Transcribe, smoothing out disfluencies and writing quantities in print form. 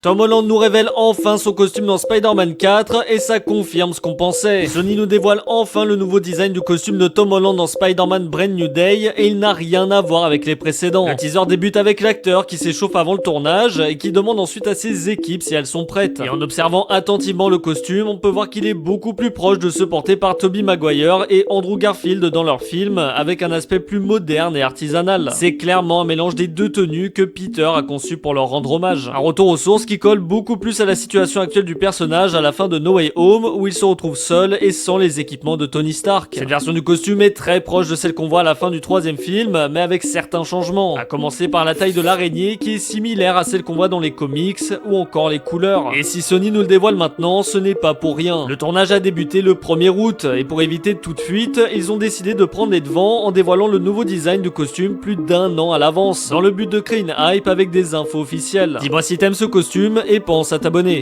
Tom Holland nous révèle enfin son costume dans Spider-Man 4 et ça confirme ce qu'on pensait. Sony nous dévoile enfin le nouveau design du costume de Tom Holland dans Spider-Man Brand New Day et il n'a rien à voir avec les précédents. Le teaser débute avec l'acteur qui s'échauffe avant le tournage et qui demande ensuite à ses équipes si elles sont prêtes. Et en observant attentivement le costume, on peut voir qu'il est beaucoup plus proche de ceux portés par Tobey Maguire et Andrew Garfield dans leur film, avec un aspect plus moderne et artisanal. C'est clairement un mélange des deux tenues que Peter a conçu pour leur rendre hommage. Un retour aux sources qui colle beaucoup plus à la situation actuelle du personnage à la fin de No Way Home où il se retrouve seul et sans les équipements de Tony Stark. Cette version du costume est très proche de celle qu'on voit à la fin du troisième film, mais avec certains changements, à commencer par la taille de l'araignée qui est similaire à celle qu'on voit dans les comics ou encore les couleurs. Et si Sony nous le dévoile maintenant, ce n'est pas pour rien. Le tournage a débuté le 1er août et pour éviter toute fuite, ils ont décidé de prendre les devants en dévoilant le nouveau design du costume plus d'1 an à l'avance, dans le but de créer une hype avec des infos officielles. Dis-moi si t'aimes ce costume et pense à t'abonner.